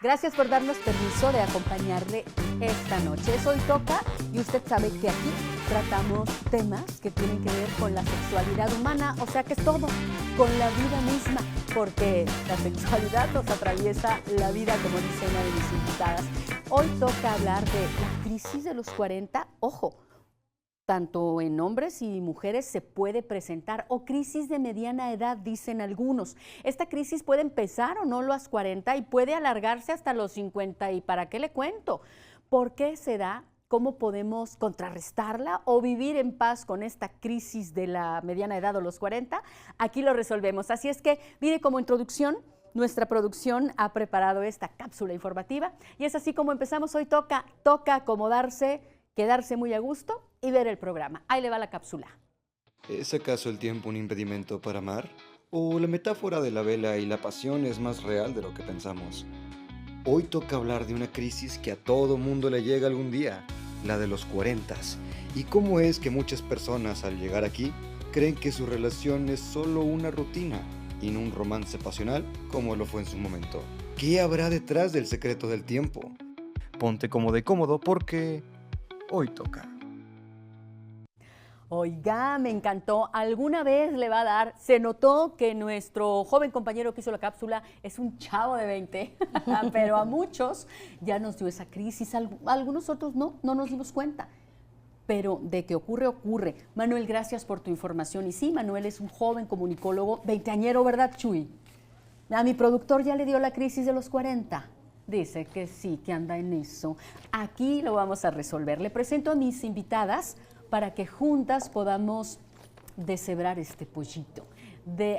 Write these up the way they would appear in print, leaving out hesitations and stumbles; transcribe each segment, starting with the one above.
Gracias por darnos permiso de acompañarle esta noche. Es Hoy Toca y usted sabe que aquí tratamos temas que tienen que ver con la sexualidad humana, o sea que es todo, con la vida misma, porque la sexualidad nos atraviesa la vida, como dice una de mis invitadas. Hoy toca hablar de la crisis de los 40, ojo, tanto en hombres y mujeres se puede presentar, o crisis de mediana edad, dicen algunos. Esta crisis puede empezar o no a los 40 y puede alargarse hasta los 50, ¿y para qué le cuento? ¿Por qué se da? ¿Cómo podemos contrarrestarla o vivir en paz con esta crisis de la mediana edad o los 40? Aquí lo resolvemos. Así es que, mire, como introducción, nuestra producción ha preparado esta cápsula informativa y es así como empezamos. Hoy toca acomodarse, quedarse muy a gusto y ver el programa. Ahí le va la cápsula. ¿Es acaso el tiempo un impedimento para amar? ¿O la metáfora de la vela y la pasión es más real de lo que pensamos? Hoy toca hablar de una crisis que a todo mundo le llega algún día, la de los 40. Y cómo es que muchas personas al llegar aquí creen que su relación es solo una rutina y no un romance pasional como lo fue en su momento. ¿Qué habrá detrás del secreto del tiempo? Ponte cómodo y cómodo porque hoy toca. Oiga, me encantó. Alguna vez le va a dar, se notó que nuestro joven compañero que hizo la cápsula es un chavo de 20, pero a muchos ya nos dio esa crisis, a algunos otros no nos dimos cuenta. Pero de que ocurre, ocurre. Manuel, gracias por tu información. Y sí, Manuel es un joven comunicólogo, veinteañero, ¿verdad, Chuy? A mi productor ya le dio la crisis de los 40. Dice que sí, que anda en eso. Aquí lo vamos a resolver. Le presento a mis invitadas para que juntas podamos deshebrar este pollito.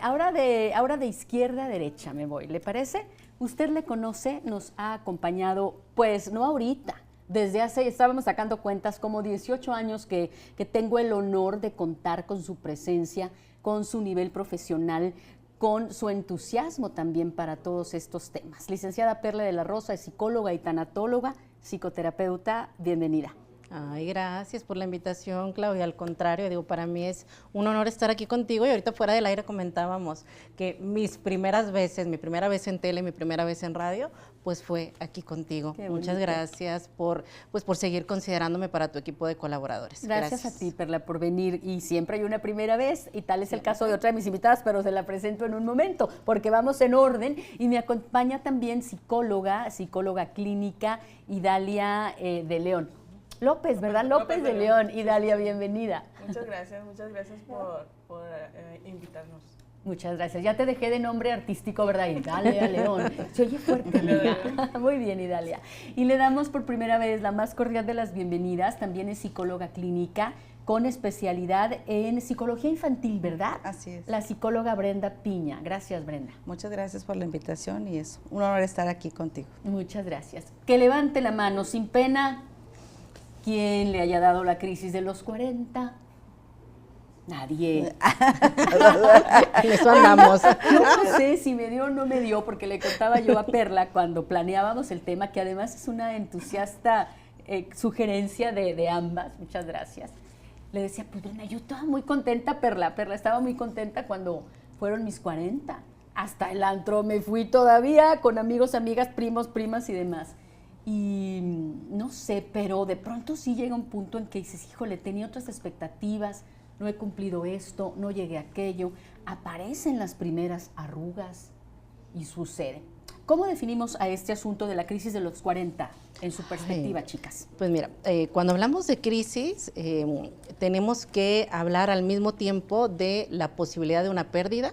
Ahora de izquierda a derecha me voy, ¿le parece? Usted le conoce, nos ha acompañado, pues no ahorita, desde hace, estábamos sacando cuentas, como 18 años que tengo el honor de contar con su presencia, con su nivel profesional, con su entusiasmo también para todos estos temas. Licenciada Perla de la Rosa es psicóloga y tanatóloga, psicoterapeuta, bienvenida. Ay, gracias por la invitación, Claudia. Al contrario, digo, para mí es un honor estar aquí contigo y ahorita fuera del aire comentábamos que mi primera vez en tele, mi primera vez en radio, pues fue aquí contigo. Muchas gracias por seguir considerándome para tu equipo de colaboradores. Gracias a ti, Perla, por venir. Y siempre hay una primera vez, y tal es el caso de otra de mis invitadas, pero se la presento en un momento, porque vamos en orden. Y me acompaña también psicóloga clínica, Idalia de León. López, ¿verdad? López de León. Idalia, bienvenida. Muchas gracias por invitarnos. Muchas gracias. Ya te dejé de nombre artístico, ¿verdad? Idalia León. Se oye fuerte, amiga. Muy bien, Idalia. Y le damos por primera vez la más cordial de las bienvenidas. También es psicóloga clínica con especialidad en psicología infantil, ¿verdad? Así es. La psicóloga Brenda Piña. Gracias, Brenda. Muchas gracias por la invitación y es un honor estar aquí contigo. Muchas gracias. Que levante la mano sin pena. ¿Quién le haya dado la crisis de los 40? Nadie. En eso andamos. Yo no sé si me dio o no me dio, porque le contaba yo a Perla cuando planeábamos el tema, que además es una entusiasta sugerencia de ambas, muchas gracias. Le decía, pues Brenda, yo estaba muy contenta, Perla estaba muy contenta cuando fueron mis 40. Hasta el antro me fui todavía con amigos, amigas, primos, primas y demás. Y no sé, pero de pronto sí llega un punto en que dices, híjole, tenía otras expectativas, no he cumplido esto, no llegué a aquello. Aparecen las primeras arrugas y sucede. ¿Cómo definimos a este asunto de la crisis de los 40 en su perspectiva, chicas? Pues mira, cuando hablamos de crisis, tenemos que hablar al mismo tiempo de la posibilidad de una pérdida,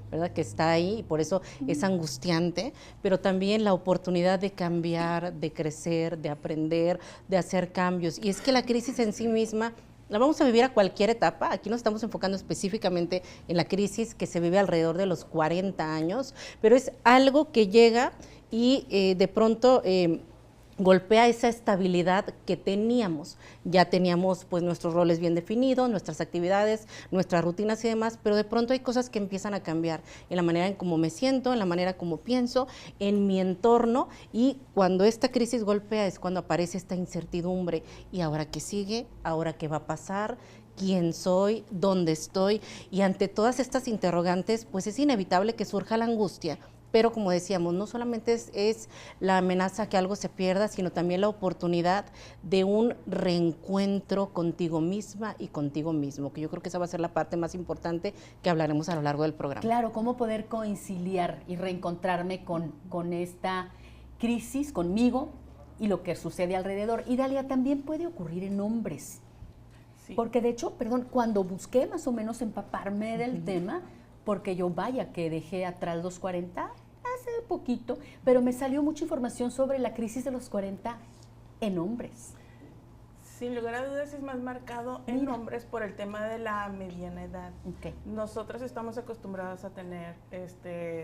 ¿verdad? Que está ahí y por eso es angustiante, pero también la oportunidad de cambiar, de crecer, de aprender, de hacer cambios. Y es que la crisis en sí misma la vamos a vivir a cualquier etapa. Aquí nos estamos enfocando específicamente en la crisis que se vive alrededor de los 40 años, pero es algo que llega y de pronto golpea esa estabilidad que teníamos. Ya teníamos pues nuestros roles bien definidos, nuestras actividades, nuestras rutinas y demás, pero de pronto hay cosas que empiezan a cambiar en la manera en cómo me siento, en la manera como pienso, en mi entorno, y cuando esta crisis golpea es cuando aparece esta incertidumbre. ¿Y ahora qué sigue? ¿Ahora qué va a pasar? ¿Quién soy? ¿Dónde estoy? Y ante todas estas interrogantes, pues es inevitable que surja la angustia, Pero como decíamos, no solamente es la amenaza que algo se pierda, sino también la oportunidad de un reencuentro contigo misma y contigo mismo, que yo creo que esa va a ser la parte más importante que hablaremos a lo largo del programa. Claro, cómo poder conciliar y reencontrarme con esta crisis, conmigo y lo que sucede alrededor. Y Dalia, también puede ocurrir en hombres. Sí. Porque de hecho, perdón, cuando busqué más o menos empaparme del tema, porque yo vaya que dejé atrás los 40 hace poquito, pero me salió mucha información sobre la crisis de los 40 en hombres. Sin lugar a dudas es más marcado en Mira. hombres por el tema de la mediana edad. Okay. Nosotros estamos acostumbrados a tener,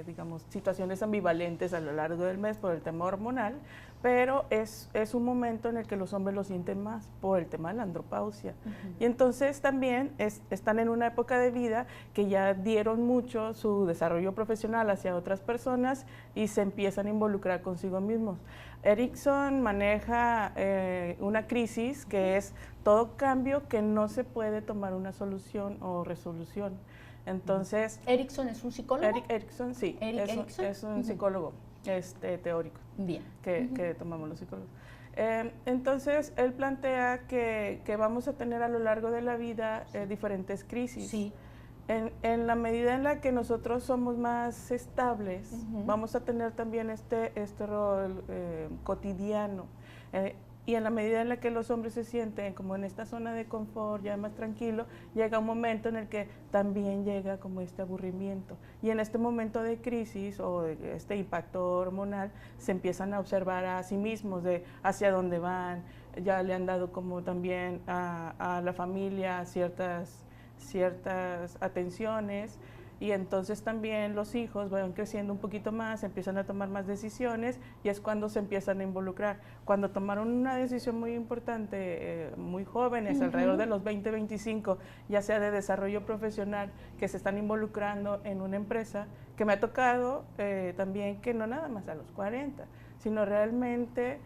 digamos, situaciones ambivalentes a lo largo del mes por el tema hormonal, pero es un momento en el que los hombres lo sienten más por el tema de la andropausia. Y entonces también están en una época de vida que ya dieron mucho su desarrollo profesional hacia otras personas y se empiezan a involucrar consigo mismos. Erikson maneja una crisis que es todo cambio que no se puede tomar una solución o resolución. Entonces, ¿Erikson es un psicólogo? Erikson, sí, Erikson. es un psicólogo teórico Bien. que tomamos los psicólogos. Entonces, él plantea que vamos a tener a lo largo de la vida diferentes crisis. Sí. En la medida en la que nosotros somos más estables, vamos a tener también este rol cotidiano. Y en la medida en la que los hombres se sienten como en esta zona de confort, ya más tranquilo, llega un momento en el que también llega como este aburrimiento. Y en este momento de crisis o de este impacto hormonal, se empiezan a observar a sí mismos de hacia dónde van. Ya le han dado como también a la familia ciertas atenciones, y entonces también los hijos van creciendo un poquito más, empiezan a tomar más decisiones y es cuando se empiezan a involucrar. Cuando tomaron una decisión muy importante, muy jóvenes, alrededor de los 20, 25, ya sea de desarrollo profesional, que se están involucrando en una empresa, que me ha tocado también que no nada más a los 40, sino realmente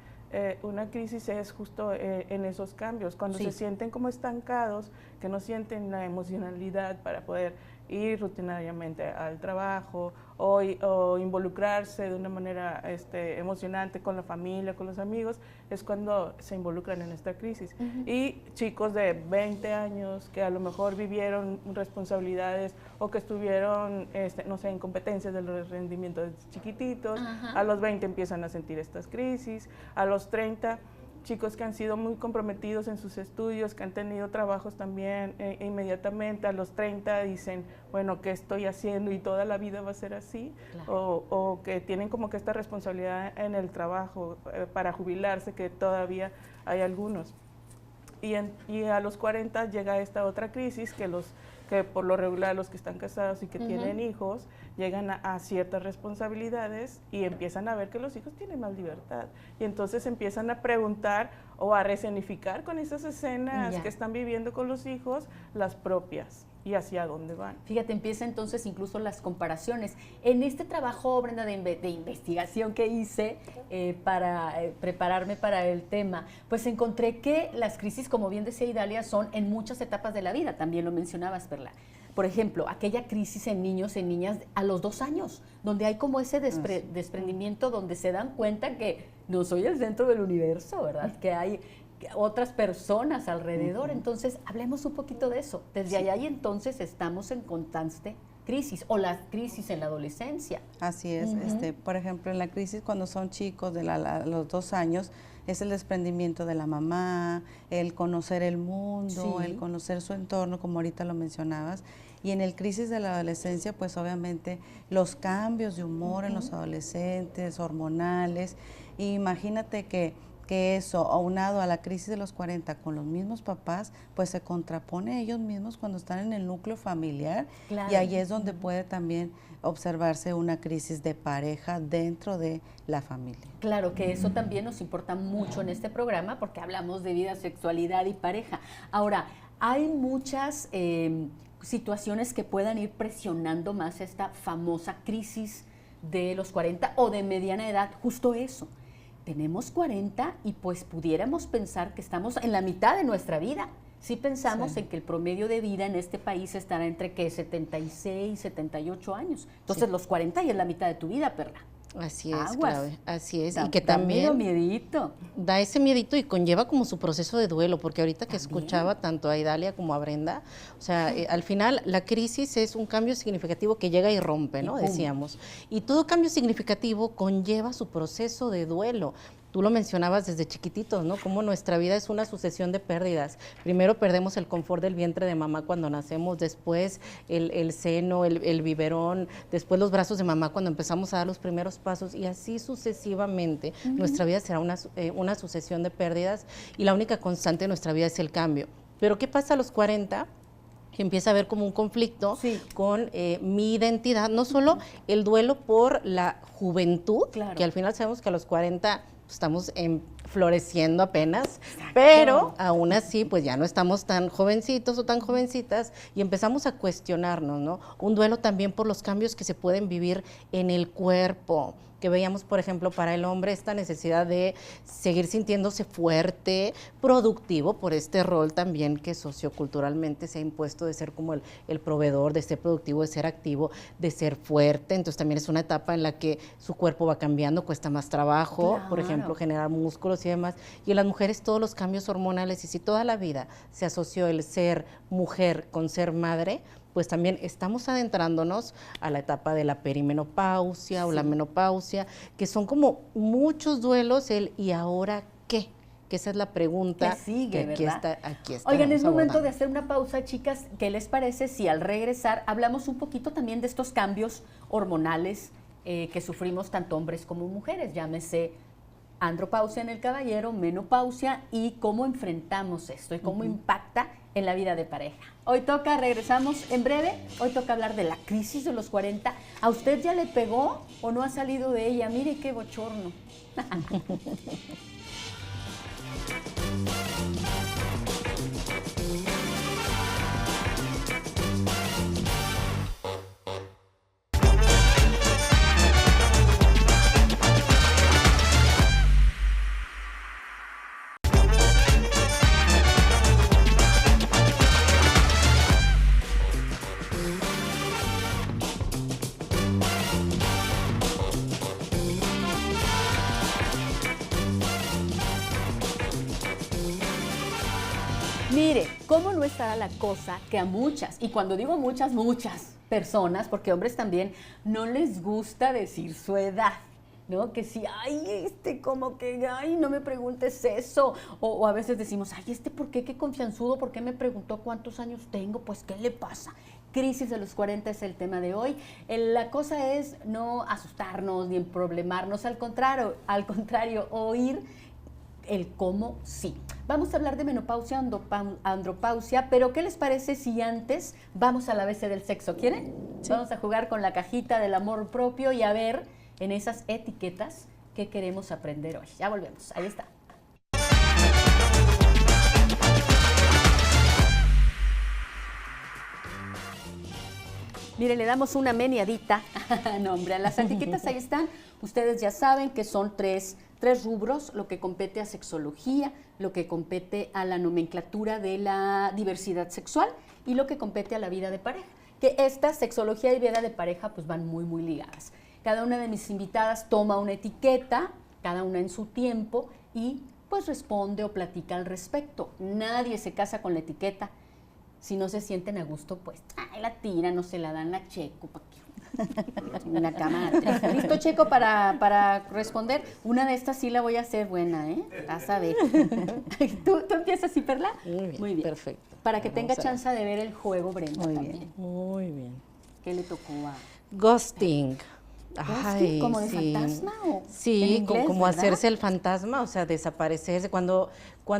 una crisis es justo en esos cambios, cuando se sienten como estancados, que no sienten la emocionalidad para poder ir rutinariamente al trabajo o involucrarse de una manera emocionante con la familia, con los amigos, es cuando se involucran en esta crisis. Y chicos de 20 años que a lo mejor vivieron responsabilidades o que estuvieron, no sé, en competencias de los rendimientos chiquititos, a los 20 empiezan a sentir estas crisis, a los 30 chicos que han sido muy comprometidos en sus estudios, que han tenido trabajos también inmediatamente, a los 30 dicen, bueno, ¿qué estoy haciendo? Y toda la vida va a ser así, claro. O que tienen como que esta responsabilidad en el trabajo para jubilarse, que todavía hay algunos. Y a los 40 llega esta otra crisis que por lo regular los que están casados y que tienen hijos llegan a ciertas responsabilidades y empiezan a ver que los hijos tienen más libertad. Y entonces empiezan a preguntar o a rescenificar con esas escenas que están viviendo con los hijos, las propias y hacia dónde van. Fíjate, empieza entonces incluso las comparaciones. En este trabajo, Brenda, de investigación que hice para prepararme para el tema, pues encontré que las crisis, como bien decía Idalia, son en muchas etapas de la vida, también lo mencionabas, Perla. Por ejemplo, aquella crisis en niños, en niñas a los 2 años, donde hay como ese desprendimiento, donde se dan cuenta que no soy el centro del universo, ¿verdad? Que hay otras personas alrededor. Entonces, hablemos un poquito de eso. Desde allá y entonces estamos en constante crisis, o la crisis en la adolescencia. Así es. Por ejemplo, en la crisis cuando son chicos de los 2 años, es el desprendimiento de la mamá, el conocer el mundo, el conocer su entorno, como ahorita lo mencionabas. Y en el crisis de la adolescencia, pues obviamente los cambios de humor en los adolescentes, hormonales. Y imagínate que eso, aunado a la crisis de los 40 con los mismos papás, pues se contrapone a ellos mismos cuando están en el núcleo familiar. Claro. Y ahí es donde puede también observarse una crisis de pareja dentro de la familia. Claro, que eso también nos importa mucho en este programa porque hablamos de vida, sexualidad y pareja. Ahora, hay muchas situaciones que puedan ir presionando más esta famosa crisis de los 40 o de mediana edad, justo eso. Tenemos 40 y pues pudiéramos pensar que estamos en la mitad de nuestra vida, Si pensamos Sí. en que el promedio de vida en este país estará entre, ¿qué? 76, 78 años. Entonces, los 40 ya es la mitad de tu vida, Perla. Así es, Aguas. Claudia, así es. Da- Y que da medio también miedito. da ese miedito y conlleva como su proceso de duelo, porque ahorita que También. escuchaba tanto a Idalia como a Brenda, o sea, al final la crisis es un cambio significativo que llega y rompe, ¿no? Y pum. Decíamos. Y todo cambio significativo conlleva su proceso de duelo. Tú lo mencionabas desde chiquititos, ¿no? Cómo nuestra vida es una sucesión de pérdidas. Primero perdemos el confort del vientre de mamá cuando nacemos, después el seno, el biberón, después los brazos de mamá cuando empezamos a dar los primeros pasos y así sucesivamente. Nuestra vida será una sucesión de pérdidas y la única constante de nuestra vida es el cambio. Pero ¿qué pasa a los 40? Que empieza a haber como un conflicto Sí. con mi identidad, no solo el duelo por la juventud, Claro. que al final sabemos que a los 40 estamos floreciendo apenas, pero aún así pues ya no estamos tan jovencitos o tan jovencitas y empezamos a cuestionarnos, ¿no? Un duelo también por los cambios que se pueden vivir en el cuerpo, que veíamos, por ejemplo, para el hombre esta necesidad de seguir sintiéndose fuerte, productivo, por este rol también que socioculturalmente se ha impuesto de ser como el proveedor, de ser productivo, de ser activo, de ser fuerte. Entonces también es una etapa en la que su cuerpo va cambiando, cuesta más trabajo, por Claro. ejemplo, generar músculos y demás. Y en las mujeres todos los cambios hormonales, y si toda la vida se asoció el ser mujer con ser madre, pues también estamos adentrándonos a la etapa de la perimenopausia o la menopausia, que son como muchos duelos, ¿y ahora qué? Que esa es la pregunta ¿Qué sigue, que verdad? aquí está. Oigan, es momento de hacer una pausa, chicas. ¿Qué les parece si al regresar hablamos un poquito también de estos cambios hormonales que sufrimos tanto hombres como mujeres? Llámese andropausia en el caballero, menopausia, y cómo enfrentamos esto y cómo impacta en la vida de pareja. Hoy toca, regresamos en breve, hoy toca hablar de la crisis de los 40. ¿A usted ya le pegó o no ha salido de ella? Mire qué bochorno. Mire, ¿cómo no estará la cosa que a muchas, y cuando digo muchas, muchas personas, porque hombres también, no les gusta decir su edad, ¿no? Que si, ay, como que, ay, no me preguntes eso, o a veces decimos, ay, ¿por qué? Qué confianzudo, ¿por qué me preguntó cuántos años tengo? Pues, ¿qué le pasa? Crisis de los 40 es el tema de hoy. La cosa es no asustarnos ni problemarnos, al contrario, oír el cómo sí. Vamos a hablar de menopausia, andropausia, pero ¿qué les parece si antes vamos al ABC del sexo? ¿Quieren? Sí. Vamos a jugar con la cajita del amor propio y a ver en esas etiquetas qué queremos aprender hoy. Ya volvemos, ahí está. Mire, le damos una meneadita. No, hombre, las etiquetas ahí están. Ustedes ya saben que son tres rubros: lo que compete a sexología, lo que compete a la nomenclatura de la diversidad sexual y lo que compete a la vida de pareja. Que esta sexología y vida de pareja pues van muy, muy ligadas. Cada una de mis invitadas toma una etiqueta, cada una en su tiempo, y pues responde o platica al respecto. Nadie se casa con la etiqueta. Si no se sienten a gusto, pues, la tiran, no se la dan a Checo, una cámara. ¿Listo, Checo, para responder? Una de estas sí la voy a hacer buena, ¿eh? Vas a ver. ¿Tú empiezas así, Perla? Muy bien, perfecto. Para que tenga chance de ver el juego, Brenda, también. Muy bien. ¿Qué le tocó a...? Ghosting. Ay, ¿como de fantasma o sí, en inglés, como ¿verdad? hacerse el fantasma, o sea, desaparecerse. Cuando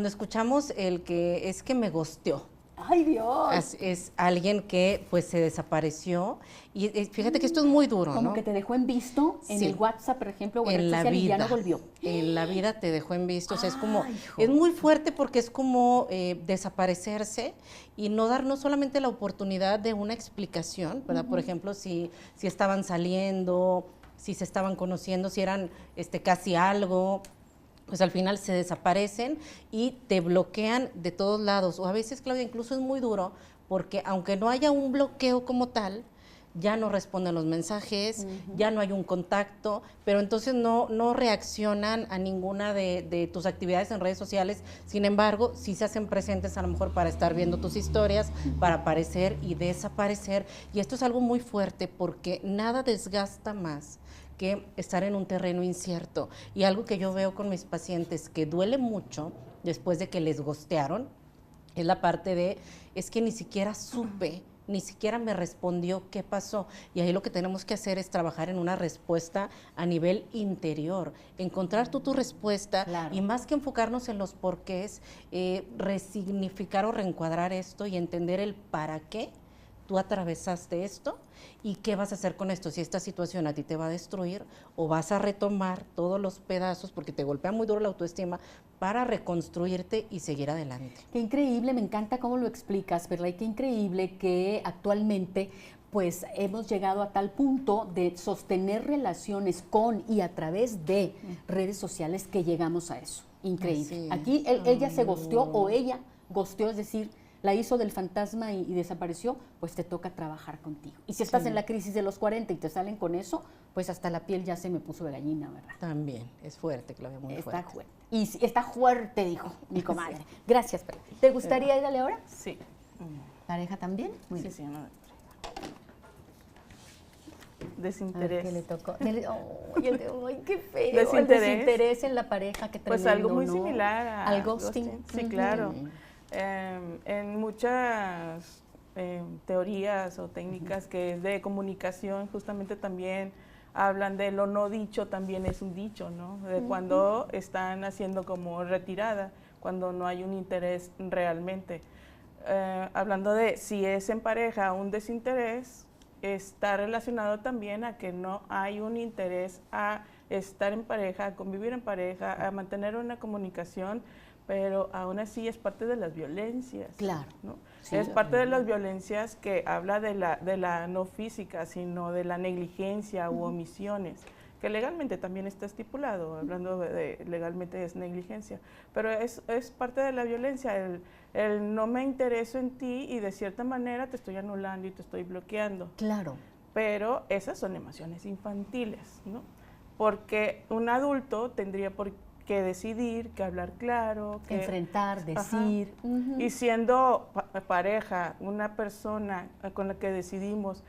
escuchamos el que es que me ghosteó. ¡Ay, Dios! Es alguien que pues se desapareció y fíjate que esto es muy duro, Como ¿no? que te dejó en visto en Sí. el WhatsApp, por ejemplo, o en En la social, y ya vida. no volvió. En la vida te dejó en visto, o sea, es como, Ay, es muy fuerte porque es como desaparecerse y no dar no solamente la oportunidad de una explicación, ¿verdad? Por ejemplo, si estaban saliendo, si se estaban conociendo, si eran casi algo, pues al final se desaparecen y te bloquean de todos lados. O a veces, Claudia, incluso es muy duro porque aunque no haya un bloqueo como tal, ya no responden los mensajes, ya no hay un contacto, pero entonces no reaccionan a ninguna de tus actividades en redes sociales. Sin embargo, sí se hacen presentes a lo mejor para estar viendo tus historias, para aparecer y desaparecer. Y esto es algo muy fuerte porque nada desgasta más que estar en un terreno incierto. Y algo que yo veo con mis pacientes que duele mucho después de que les ghostearon, es la parte de, es que ni siquiera supe, ni siquiera me respondió qué pasó. Y ahí lo que tenemos que hacer es trabajar en una respuesta a nivel interior, encontrar tú tu respuesta, claro. Y más que enfocarnos en los porqués, resignificar o reencuadrar esto y entender el para qué tú atravesaste esto y qué vas a hacer con esto, si esta situación a ti te va a destruir o vas a retomar todos los pedazos porque te golpea muy duro la autoestima para reconstruirte y seguir adelante. Qué increíble, me encanta cómo lo explicas, ¿verdad? Y qué increíble que actualmente pues hemos llegado a tal punto de sostener relaciones con y a través de redes sociales que llegamos a eso. Increíble. Aquí ella se ghosteó o ella ghosteó, es decir, la hizo del fantasma y desapareció, pues te toca trabajar contigo. Y si estás en la crisis de los 40 y te salen con eso, pues hasta la piel ya se me puso de gallina, ¿verdad? También, es fuerte, Claudia, muy está fuerte. fuerte. Y está fuerte, dijo mi comadre. Gracias, Perla. ¿Te gustaría ir ahora? Sí. ¿Pareja también? Muy bien. Sí, no. Desinterés. ¿Qué le tocó? Ay, qué feo. Desinterés. El desinterés en la pareja, qué tremendo, Pues algo muy ¿no? similar al ghosting. Sí, claro. En muchas teorías o técnicas que es de comunicación, justamente también hablan de lo no dicho, también es un dicho, ¿no? De cuando están haciendo como retirada, cuando no hay un interés realmente. Hablando de si es en pareja un desinterés, está relacionado también a que no hay un interés a estar en pareja, a convivir en pareja, a mantener una comunicación, pero aún así es parte de las violencias. Claro. ¿no? Sí, es parte de las violencias que habla de la no física, sino de la negligencia u omisiones, que legalmente también está estipulado, hablando de legalmente es negligencia, pero es parte de la violencia, el no me intereso en ti y de cierta manera te estoy anulando y te estoy bloqueando. Claro. Pero esas son emociones infantiles, ¿no? Porque un adulto tendría por que decidir, que hablar claro, que enfrentar, decir. Y siendo pareja, una persona con la que decidimos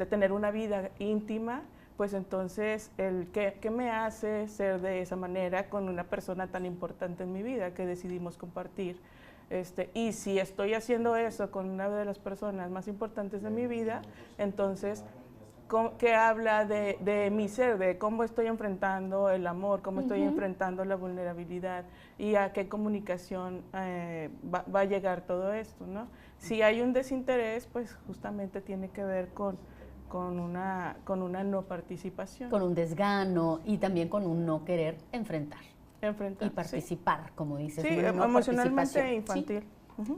tener una vida íntima, pues entonces ¿qué me hace ser de esa manera con una persona tan importante en mi vida que decidimos compartir? Y si estoy haciendo eso con una de las personas más importantes de mi vida, entonces que habla de mi ser, de cómo estoy enfrentando el amor, cómo estoy enfrentando la vulnerabilidad y a qué comunicación va a llegar todo esto, ¿no? Si hay un desinterés, pues justamente tiene que ver con una no participación. Con un desgano y también con un no querer enfrentar. Y participar, como dices. Sí, no emocionalmente infantil. Sí.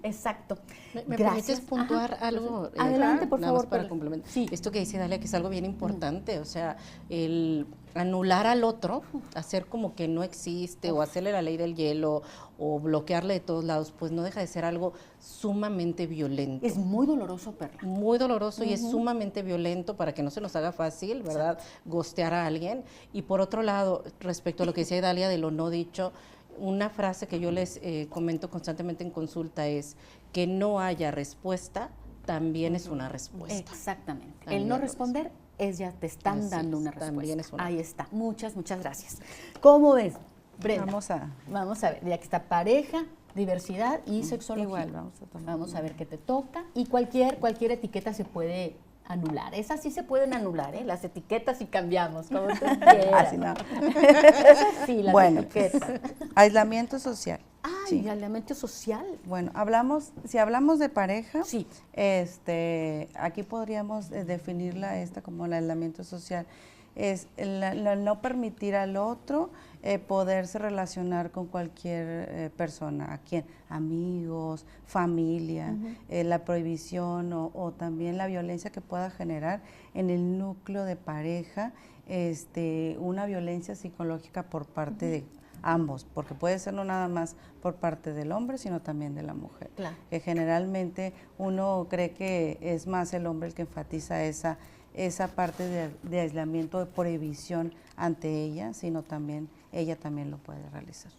Exacto. ¿Me permites puntuar algo? Adelante, por favor. Para complementar. Sí. Esto que dice Dalia, que es algo bien importante, o sea, el anular al otro, hacer como que no existe, o hacerle la ley del hielo, o bloquearle de todos lados, pues no deja de ser algo sumamente violento. Es muy doloroso, Perla. Muy doloroso y es sumamente violento para que no se nos haga fácil, ¿verdad? Ghostear a alguien. Y por otro lado, respecto a lo que decía Dalia de lo no dicho, una frase que yo les comento constantemente en consulta es que no haya respuesta también es una respuesta. Exactamente. También el no responder es ya te están Así dando es, una respuesta. también es una Ahí está. Muchas gracias. ¿Cómo ves, Brenda? Vamos a ver, ya que está pareja, diversidad y sexología. Igual, vamos a ver qué te toca. Y cualquier etiqueta se puede anular. Esas sí se pueden anular, ¿eh? Las etiquetas sí cambiamos, como tú quieras. Así no. Esas sí, las etiquetas. Aislamiento social. Ay, aislamiento social. Bueno, si hablamos de pareja, sí. Aquí podríamos definirla como el aislamiento social. Es el no permitir al otro poderse relacionar con cualquier persona, ¿a quién? Amigos, familia, la prohibición o también la violencia que pueda generar en el núcleo de pareja, una violencia psicológica por parte de ambos, porque puede ser no nada más por parte del hombre, sino también de la mujer. Claro. Que generalmente uno cree que es más el hombre el que enfatiza esa parte de aislamiento, de prohibición ante ella, sino también ella también lo puede realizar.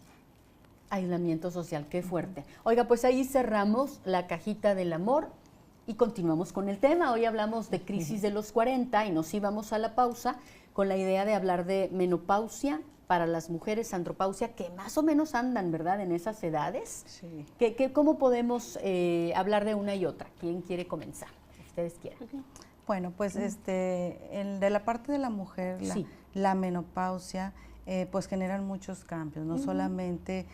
Aislamiento social, qué fuerte. Oiga, pues ahí cerramos la cajita del amor y continuamos con el tema. Hoy hablamos de crisis de los 40 y nos íbamos a la pausa con la idea de hablar de menopausia para las mujeres, andropausia, que más o menos andan, ¿verdad?, en esas edades. Sí. ¿Cómo podemos hablar de una y otra? ¿Quién quiere comenzar? Si ustedes quieren. Bueno, pues de la parte de la mujer, Sí. la menopausia, pues generan muchos cambios, no solamente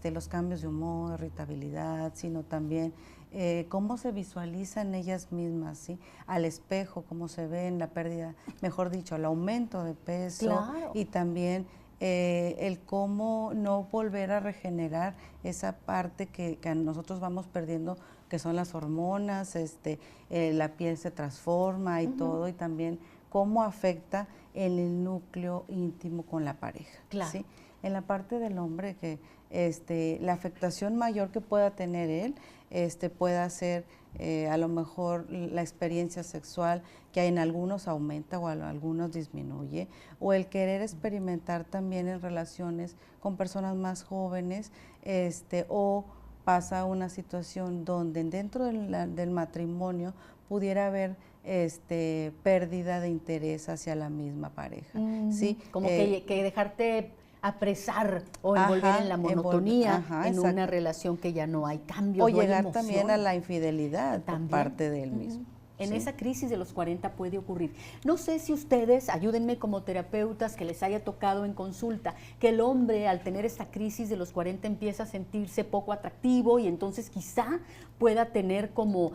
los cambios de humor, irritabilidad, sino también cómo se visualizan ellas mismas, ¿sí? Al espejo, cómo se ven, la pérdida, mejor dicho, el aumento de peso. Claro. Y también el cómo no volver a regenerar esa parte que nosotros vamos perdiendo, que son las hormonas, la piel se transforma y todo, y también cómo afecta en el núcleo íntimo con la pareja. Claro. ¿Sí? En la parte del hombre, que la afectación mayor que pueda tener él, pueda ser a lo mejor la experiencia sexual, que en algunos aumenta o en algunos disminuye, o el querer experimentar también en relaciones con personas más jóvenes, o pasa una situación donde dentro del matrimonio pudiera haber pérdida de interés hacia la misma pareja. ¿Sí? Como que dejarte apresar o envolver en la monotonía, en una relación que ya no hay cambios. O no hay llegar emoción. también a la infidelidad También. por parte de él mismo. En Sí. esa crisis de los 40 puede ocurrir. No sé si ustedes, ayúdenme como terapeutas, que les haya tocado en consulta, que el hombre al tener esta crisis de los 40 empieza a sentirse poco atractivo y entonces quizá pueda tener como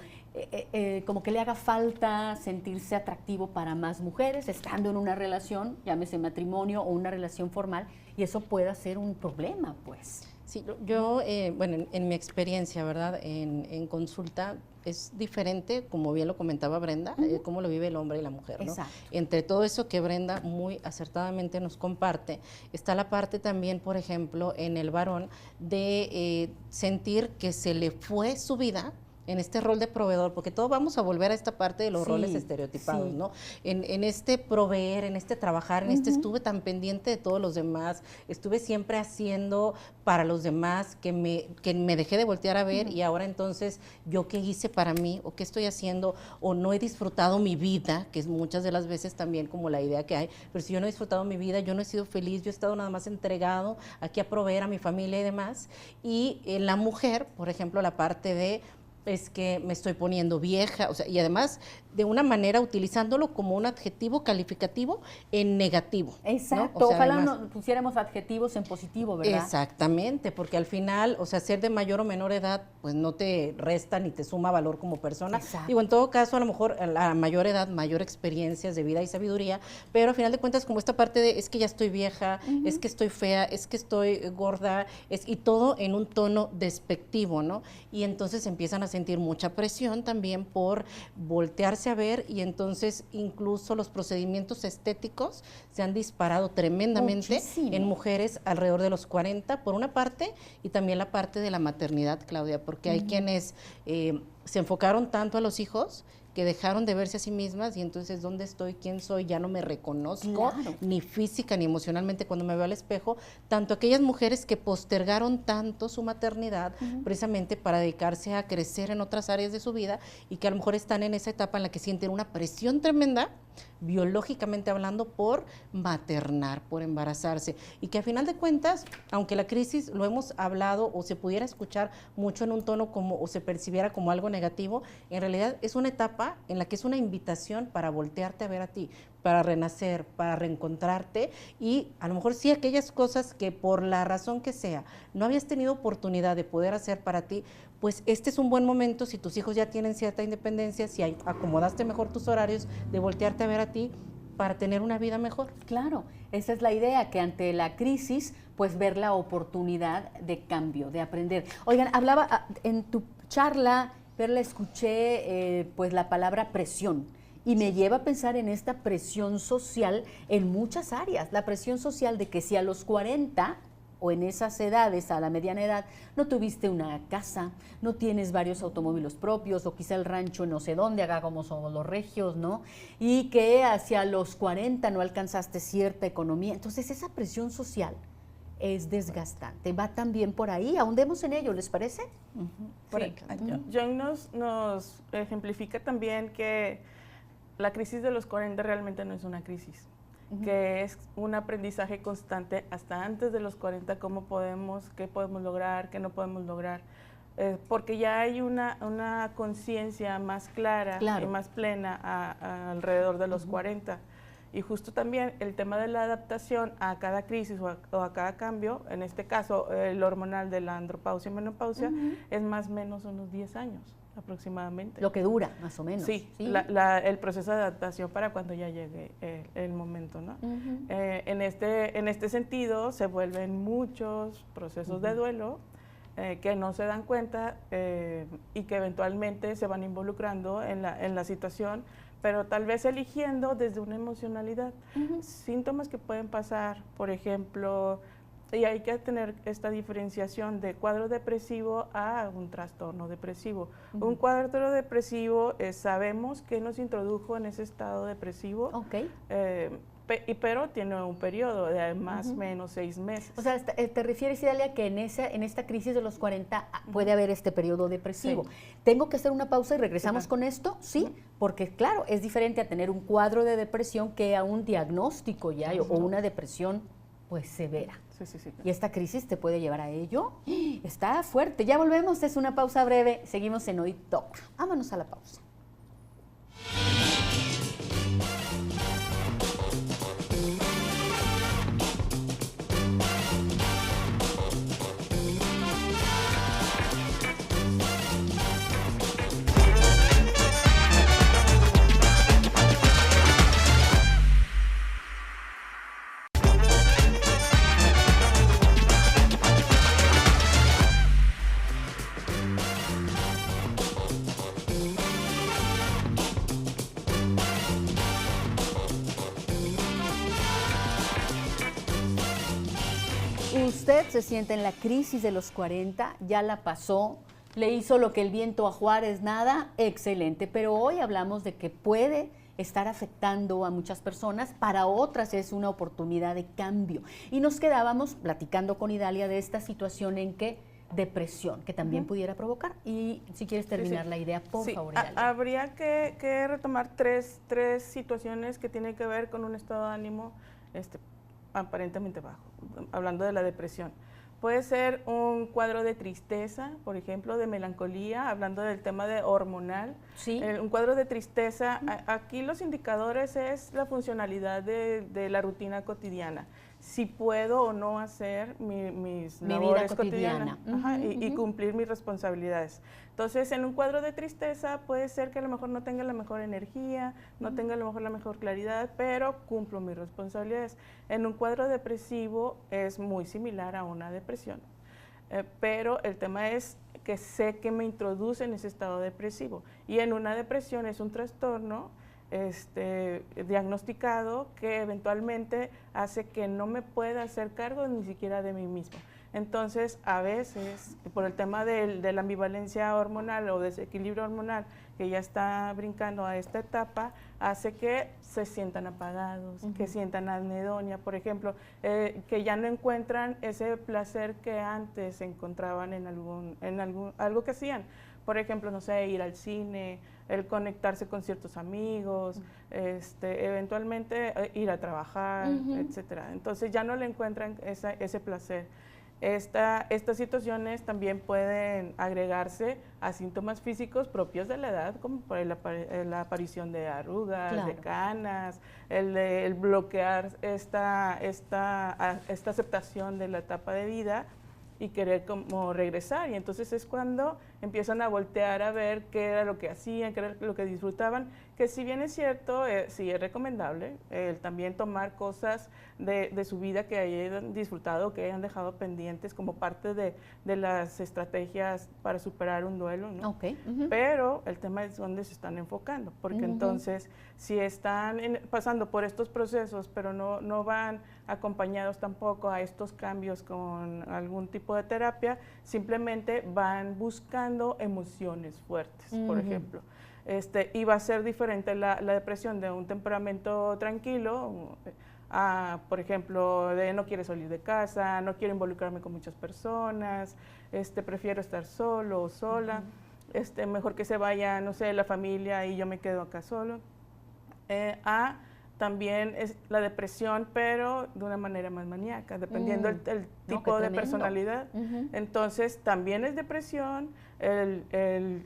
que le haga falta sentirse atractivo para más mujeres, estando en una relación, llámese matrimonio o una relación formal, y eso pueda ser un problema, pues. Sí, yo, bueno, en mi experiencia, ¿verdad? En consulta es diferente, como bien lo comentaba Brenda, cómo lo vive el hombre y la mujer, ¿no? Exacto. Entre todo eso que Brenda muy acertadamente nos comparte, está la parte también, por ejemplo, en el varón de sentir que se le fue su vida en este rol de proveedor, porque todos vamos a volver a esta parte de los Sí, roles estereotipados, sí. ¿no? En este proveer, en este trabajar, en este estuve tan pendiente de todos los demás, estuve siempre haciendo para los demás, que me dejé de voltear a ver y ahora entonces, ¿yo qué hice para mí? ¿O qué estoy haciendo? ¿O no he disfrutado mi vida? Que es muchas de las veces también como la idea que hay, pero si yo no he disfrutado mi vida, yo no he sido feliz, yo he estado nada más entregado aquí a proveer a mi familia y demás. Y la mujer, por ejemplo, la parte de es que me estoy poniendo vieja, o sea, y además de una manera utilizándolo como un adjetivo calificativo en negativo. Exacto, ¿no? O sea, ojalá además, nos pusiéramos adjetivos en positivo, ¿verdad? exactamente, porque al final, o sea, ser de mayor o menor edad, pues no te resta ni te suma valor como persona. Exacto. Digo, en todo caso, a lo mejor a la mayor edad, mayor experiencias de vida y sabiduría, pero al final de cuentas, como esta parte de es que ya estoy vieja, es que estoy fea, es que estoy gorda, y todo en un tono despectivo, ¿no? Y entonces empiezan a sentir mucha presión también por voltearse a ver, y entonces incluso los procedimientos estéticos se han disparado tremendamente Muchísimo. en mujeres alrededor de los 40, por una parte, y también la parte de la maternidad, Claudia, porque hay quienes se enfocaron tanto a los hijos que dejaron de verse a sí mismas y entonces ¿dónde estoy? ¿Quién soy? Ya no me reconozco, Claro. ni física ni emocionalmente cuando me veo al espejo. Tanto aquellas mujeres que postergaron tanto su maternidad precisamente para dedicarse a crecer en otras áreas de su vida y que a lo mejor están en esa etapa en la que sienten una presión tremenda, biológicamente hablando, por maternar, por embarazarse, y que a final de cuentas, aunque la crisis lo hemos hablado o se pudiera escuchar mucho en un tono como o se percibiera como algo negativo, en realidad es una etapa en la que es una invitación para voltearte a ver a ti, para renacer, para reencontrarte, y a lo mejor sí aquellas cosas que por la razón que sea no habías tenido oportunidad de poder hacer para ti, pues este es un buen momento, si tus hijos ya tienen cierta independencia, si acomodaste mejor tus horarios, de voltearte a ver a ti para tener una vida mejor. Claro, esa es la idea, que ante la crisis, pues ver la oportunidad de cambio, de aprender. Oigan, hablaba en tu charla, pero la escuché, pues la palabra presión, y me lleva a pensar en esta presión social en muchas áreas, la presión social de que si a los 40 o en esas edades, a la mediana edad, no tuviste una casa, no tienes varios automóviles propios, o quizá el rancho en no sé dónde, acá como somos los regios, ¿no? Y que hacia los 40 no alcanzaste cierta economía. Entonces, esa presión social es desgastante. Va también por ahí, ahondemos en ello, ¿les parece? Sí. Jung nos ejemplifica también que la crisis de los 40 realmente no es una crisis, que es un aprendizaje constante hasta antes de los 40, qué podemos lograr, qué no podemos lograr, porque ya hay una conciencia más clara y más plena alrededor de los 40. Y justo también el tema de la adaptación a cada crisis o a cada cambio, en este caso el hormonal de la andropausia y menopausia, es más o menos unos 10 años aproximadamente. Lo que dura, más o menos. Sí, el proceso de adaptación para cuando ya llegue el momento, ¿no? En este sentido se vuelven muchos procesos de duelo que no se dan cuenta y que eventualmente se van involucrando en la situación, pero tal vez eligiendo desde una emocionalidad. Síntomas que pueden pasar, por ejemplo, y hay que tener esta diferenciación de cuadro depresivo a un trastorno depresivo. Un cuadro depresivo sabemos que nos introdujo en ese estado depresivo, pero tiene un periodo de más o menos 6 meses. O sea, te refieres, Idalia, que en esta crisis de los 40 puede haber este periodo depresivo. Sí. ¿Tengo que hacer una pausa y regresamos con esto? Sí, porque claro, es diferente a tener un cuadro de depresión que a un diagnóstico ya o una depresión pues severa. Sí. Y esta crisis te puede llevar a ello. Está fuerte. Ya volvemos, es una pausa breve. Seguimos en Hoy Toca. Vámonos a la pausa. Usted se siente en la crisis de los 40, ya la pasó, le hizo lo que el viento a Juárez, nada, excelente, pero hoy hablamos de que puede estar afectando a muchas personas, para otras es una oportunidad de cambio. Y nos quedábamos platicando con Idalia de esta situación en que depresión, que también pudiera provocar. Y si quieres terminar la idea, por favor, Idalia. Habría que retomar tres situaciones que tienen que ver con un estado de ánimo aparentemente bajo, hablando de la depresión. Puede ser un cuadro de tristeza, por ejemplo, de melancolía, hablando del tema de hormonal. Sí. Un cuadro de tristeza, aquí los indicadores es la funcionalidad de la rutina cotidiana. Si puedo o no hacer mis labores cotidianas y cumplir mis responsabilidades. Entonces, en un cuadro de tristeza puede ser que a lo mejor no tenga la mejor energía, no tenga a lo mejor la mejor claridad, pero cumplo mis responsabilidades. En un cuadro depresivo es muy similar a una depresión, pero el tema es que sé que me introduce en ese estado depresivo. Y en una depresión es un trastorno diagnosticado que eventualmente hace que no me pueda hacer cargo ni siquiera de mí mismo. Entonces, a veces, por el tema de la ambivalencia hormonal o desequilibrio hormonal que ya está brincando a esta etapa, hace que se sientan apagados, que sientan anedonia, por ejemplo, que ya no encuentran ese placer que antes encontraban en algo que hacían. Por ejemplo, no sé, ir al cine, el conectarse con ciertos amigos, eventualmente ir a trabajar, etcétera. Entonces ya no le encuentran ese placer. Estas situaciones también pueden agregarse a síntomas físicos propios de la edad, como por la aparición de arrugas, de canas, el bloquear esta aceptación de la etapa de vida y querer como regresar. Y entonces es cuando empiezan a voltear a ver qué era lo que hacían, qué era lo que disfrutaban, que si bien es cierto, sí es recomendable también tomar cosas de su vida que hayan disfrutado, que hayan dejado pendientes como parte de las estrategias para superar un duelo, ¿no? Okay. Pero el tema es dónde se están enfocando, porque entonces si están pasando por estos procesos, pero no van acompañados tampoco a estos cambios con algún tipo de terapia, simplemente van buscando emociones fuertes, por ejemplo. Y va a ser diferente la depresión de un temperamento tranquilo, por ejemplo, de no quiero salir de casa, no quiero involucrarme con muchas personas, prefiero estar solo o sola, mejor que se vaya, no sé, la familia y yo me quedo acá solo. También es la depresión, pero de una manera más maníaca, dependiendo el tipo de personalidad. Entonces, también es depresión,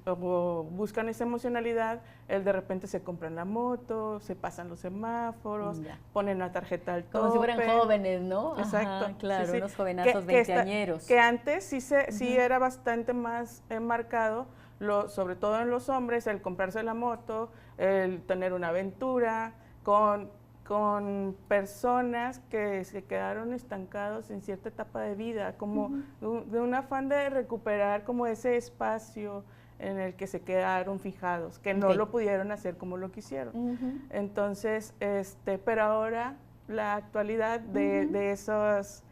o buscan esa emocionalidad, de repente se compran la moto, se pasan los semáforos, ponen la tarjeta al tope. Como si fueran jóvenes, ¿no? Exacto. Ajá, claro, sí, sí. unos jovenazos veinteañeros. Que antes sí era bastante más marcado, sobre todo en los hombres, el comprarse la moto, el tener una aventura, con personas que se quedaron estancados en cierta etapa de vida, como de un afán de recuperar como ese espacio en el que se quedaron fijados, que no lo pudieron hacer como lo quisieron. Entonces, pero ahora la actualidad de esas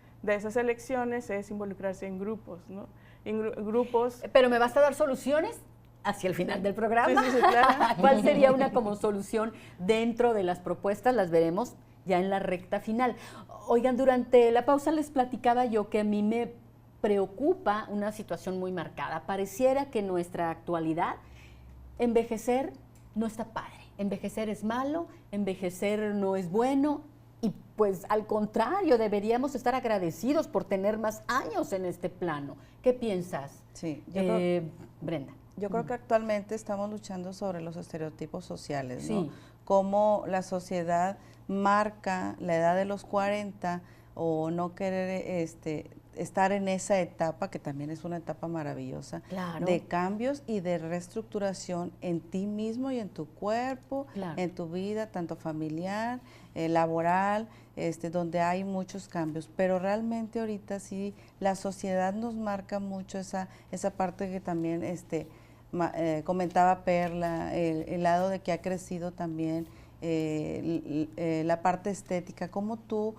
elecciones es involucrarse en grupos, ¿no? Grupos. Pero me vas a dar soluciones hacia el final del programa. Sí, claro. ¿Cuál sería una como solución dentro de las propuestas? Las veremos ya en la recta final. Oigan, durante la pausa les platicaba yo que a mí me preocupa una situación muy marcada. Pareciera que en nuestra actualidad envejecer no está padre. Envejecer es malo, envejecer no es bueno y pues al contrario, deberíamos estar agradecidos por tener más años en este plano. ¿Qué piensas, Sí, Brenda? Yo creo que actualmente estamos luchando sobre los estereotipos sociales, ¿no? Sí. Cómo la sociedad marca la edad de los 40 o no querer estar en esa etapa, que también es una etapa maravillosa, Claro. de cambios y de reestructuración en ti mismo y en tu cuerpo, Claro. en tu vida, tanto familiar, laboral, donde hay muchos cambios. Pero realmente ahorita sí, la sociedad nos marca mucho esa parte que también comentaba Perla, el lado de que ha crecido también la parte estética, como tú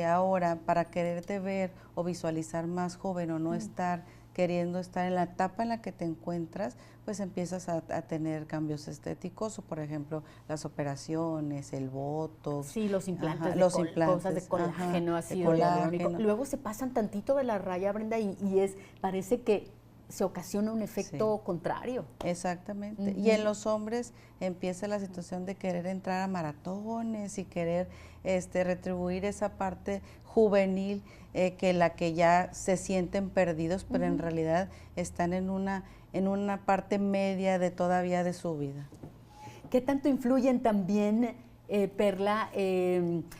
ahora para quererte ver o visualizar más joven o no queriendo estar en la etapa en la que te encuentras, pues empiezas a tener cambios estéticos o por ejemplo las operaciones, el botox. Sí, los implantes, cosas de colágeno, ácido hialurónico. Luego se pasan tantito de la raya, Brenda, y parece que se ocasiona un efecto contrario. Exactamente. Y en los hombres empieza la situación de querer entrar a maratones y querer retribuir esa parte juvenil que ya se sienten perdidos, pero en realidad están en una parte media de todavía de su vida. ¿Qué tanto influyen también, Perla,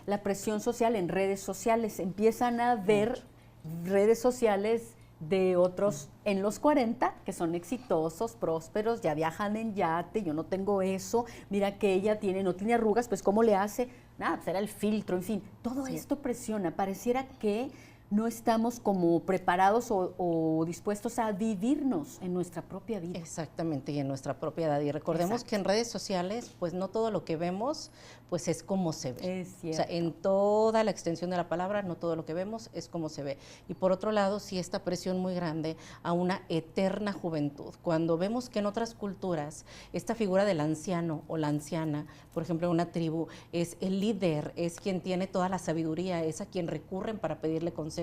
la presión social en redes sociales? Empiezan a ver redes sociales de otros en los 40 que son exitosos, prósperos, ya viajan en yate, yo no tengo eso, mira que ella no tiene arrugas, pues ¿cómo le hace? Nada, pues era el filtro, en fin, todo esto presiona, pareciera que no estamos como preparados o dispuestos a vivirnos en nuestra propia vida. Exactamente, y en nuestra propia edad. Y recordemos que en redes sociales, pues no todo lo que vemos, pues es como se ve. Es cierto. O sea, en toda la extensión de la palabra, no todo lo que vemos es como se ve. Y por otro lado, sí esta presión muy grande a una eterna juventud. Cuando vemos que en otras culturas, esta figura del anciano o la anciana, por ejemplo, en una tribu, es el líder, es quien tiene toda la sabiduría, es a quien recurren para pedirle consejos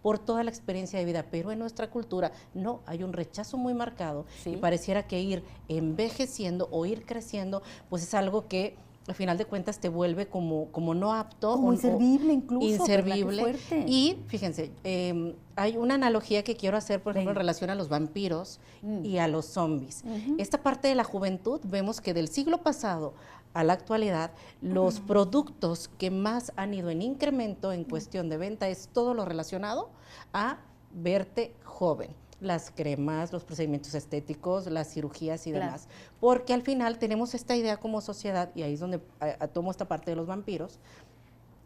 por toda la experiencia de vida, pero en nuestra cultura no, hay un rechazo muy marcado y pareciera que ir envejeciendo o ir creciendo, pues es algo que al final de cuentas te vuelve como no apto. Como inservible incluso. Inservible. Y fíjense, hay una analogía que quiero hacer, por ejemplo, en relación a los vampiros y a los zombies. Esta parte de la juventud, vemos que del siglo pasado a la actualidad, los productos que más han ido en incremento en cuestión de venta es todo lo relacionado a verte joven. las cremas, los procedimientos estéticos, las cirugías y Claro. demás. Porque al final tenemos esta idea como sociedad, y ahí es donde tomo esta parte de los vampiros.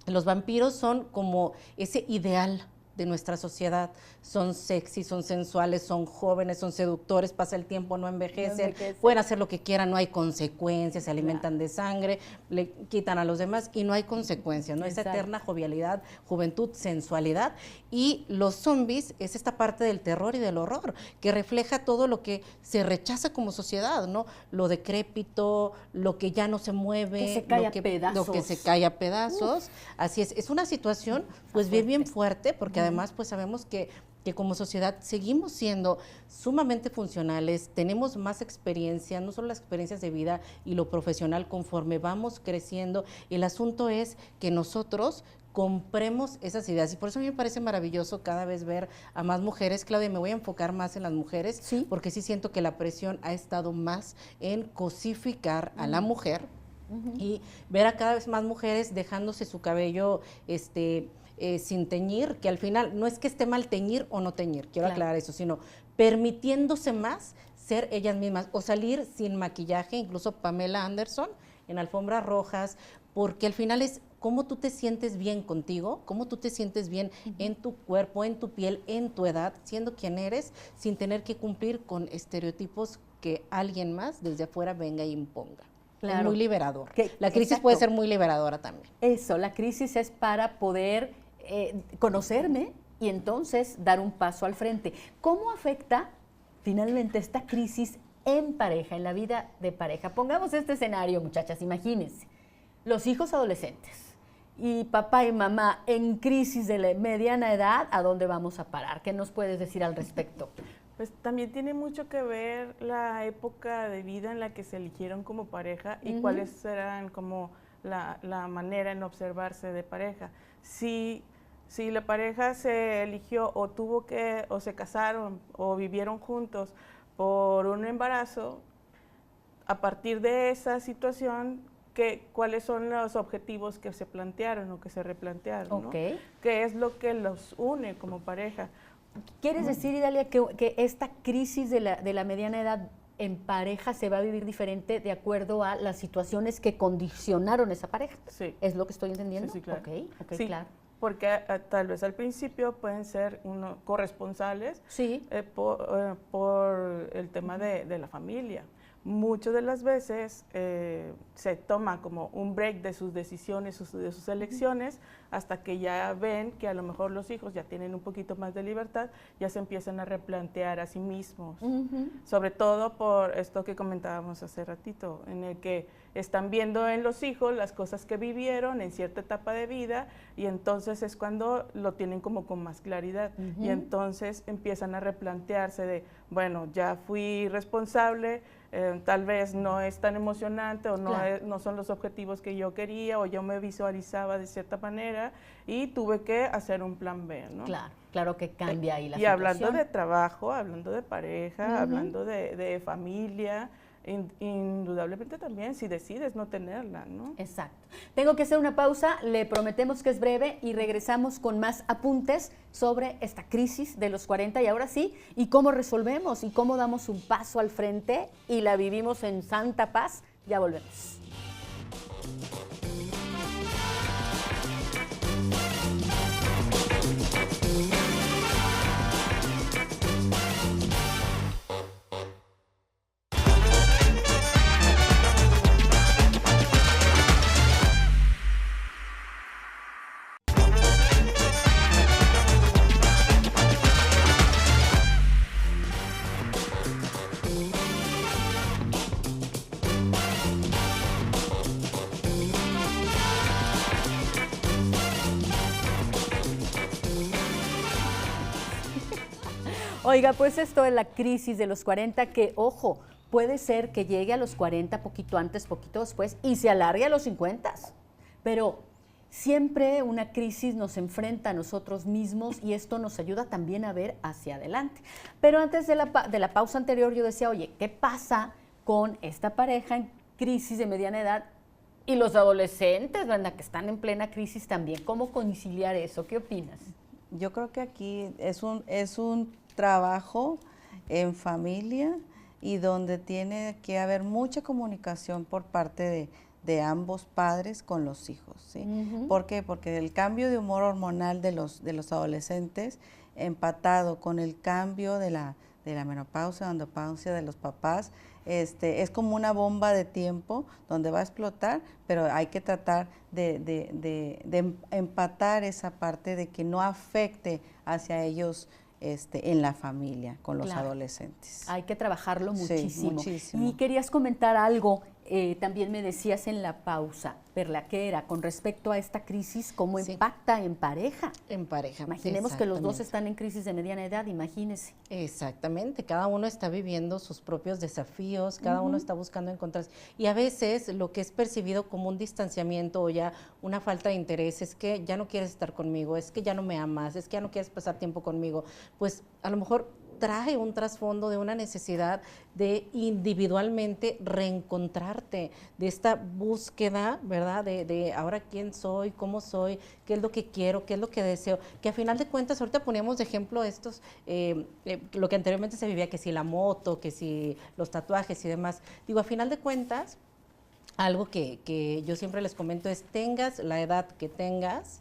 Los vampiros son como ese ideal de nuestra sociedad. Son sexy, son sensuales, son jóvenes, son seductores, pasa el tiempo, no envejecen, pueden hacer lo que quieran, no hay consecuencias, se alimentan de sangre, le quitan a los demás y no hay consecuencias, ¿no? Esa eterna jovialidad, juventud, sensualidad. Y los zombies es esta parte del terror y del horror, que refleja todo lo que se rechaza como sociedad, ¿no? Lo decrépito, lo que ya no se mueve, Que se cae a pedazos. lo que se cae a pedazos. Así es una situación pues bien fuerte, porque además pues sabemos que como sociedad seguimos siendo sumamente funcionales, tenemos más experiencia, no solo las experiencias de vida y lo profesional conforme vamos creciendo. El asunto es que nosotros compremos esas ideas y por eso a mí me parece maravilloso cada vez ver a más mujeres. Claudia, me voy a enfocar más en las mujeres, ¿Sí? porque sí siento que la presión ha estado más en cosificar a la mujer y ver a cada vez más mujeres dejándose su cabello sin teñir, que al final no es que esté mal teñir o no teñir, quiero aclarar eso, sino permitiéndose más ser ellas mismas o salir sin maquillaje, incluso Pamela Anderson en alfombras rojas, porque al final es cómo tú te sientes bien contigo, cómo tú te sientes bien en tu cuerpo, en tu piel, en tu edad, siendo quien eres, sin tener que cumplir con estereotipos que alguien más desde afuera venga e imponga. Claro. Es muy liberador. Que- La crisis exacto. puede ser muy liberadora también. Eso, la crisis es para poder conocerme y entonces dar un paso al frente. ¿Cómo afecta finalmente esta crisis en pareja, en la vida de pareja? Pongamos este escenario, muchachas, imagínense. Los hijos adolescentes y papá y mamá en crisis de la mediana edad, ¿a dónde vamos a parar? ¿Qué nos puedes decir al respecto? Pues también tiene mucho que ver la época de vida en la que se eligieron como pareja y cuáles serán como la manera en observarse de pareja. Si la pareja se eligió o tuvo que, o se casaron o vivieron juntos por un embarazo, a partir de esa situación, ¿cuáles son los objetivos que se plantearon o que se replantearon? ¿no? ¿Qué es lo que los une como pareja? ¿Quieres decir, Idalia, que esta crisis de la mediana edad en pareja se va a vivir diferente de acuerdo a las situaciones que condicionaron esa pareja? Sí. ¿Es lo que estoy entendiendo? Sí, claro. Ok, Sí, claro. porque tal vez al principio pueden ser corresponsales Sí. por el tema de la familia. Muchas de las veces se toma como un break de sus decisiones, de sus elecciones, hasta que ya ven que a lo mejor los hijos ya tienen un poquito más de libertad, ya se empiezan a replantear a sí mismos. Sobre todo por esto que comentábamos hace ratito, en el que están viendo en los hijos las cosas que vivieron en cierta etapa de vida y entonces es cuando lo tienen como con más claridad y entonces empiezan a replantearse de, bueno, ya fui responsable, tal vez no es tan emocionante o no son los objetivos que yo quería o yo me visualizaba de cierta manera y tuve que hacer un plan B, ¿no? Claro, claro que cambia ahí la Y situación. hablando de trabajo, hablando de pareja, hablando de familia, indudablemente también si decides no tenerla, ¿no? Exacto. Tengo que hacer una pausa, le prometemos que es breve y regresamos con más apuntes sobre esta crisis de los 40 y ahora sí, y cómo resolvemos y cómo damos un paso al frente y la vivimos en santa paz. Ya volvemos. Oiga, pues esto es la crisis de los 40 que, ojo, puede ser que llegue a los 40 poquito antes, poquito después y se alargue a los 50. Pero siempre una crisis nos enfrenta a nosotros mismos y esto nos ayuda también a ver hacia adelante. Pero antes de la pausa anterior yo decía, oye, ¿qué pasa con esta pareja en crisis de mediana edad y los adolescentes, ¿verdad? Que están en plena crisis también? ¿Cómo conciliar eso? ¿Qué opinas? Yo creo que aquí es un trabajo en familia y donde tiene que haber mucha comunicación por parte de ambos padres con los hijos, ¿sí? ¿Por qué? Porque el cambio de humor hormonal de los adolescentes, empatado con el cambio de la menopausia, andropausia de los papás, es como una bomba de tiempo donde va a explotar, pero hay que tratar de empatar esa parte de que no afecte hacia ellos en la familia, con los adolescentes. Hay que trabajarlo muchísimo. Sí, muchísimo. Y querías comentar algo, también me decías en la pausa, Perla, que era con respecto a esta crisis, ¿cómo impacta en pareja? En pareja. Imaginemos que los dos están en crisis de mediana edad, imagínese. Exactamente, cada uno está viviendo sus propios desafíos, cada uno está buscando encontrarse. Y a veces lo que es percibido como un distanciamiento o ya una falta de interés es que ya no quieres estar conmigo, es que ya no me amas, es que ya no quieres pasar tiempo conmigo. Pues a lo mejor trae un trasfondo de una necesidad de individualmente reencontrarte, de esta búsqueda, ¿verdad? De ahora quién soy, cómo soy, qué es lo que quiero, qué es lo que deseo, que a final de cuentas, ahorita poníamos de ejemplo estos, lo que anteriormente se vivía, que si la moto, que si los tatuajes y demás. Digo, a final de cuentas, algo que yo siempre les comento es, tengas la edad que tengas,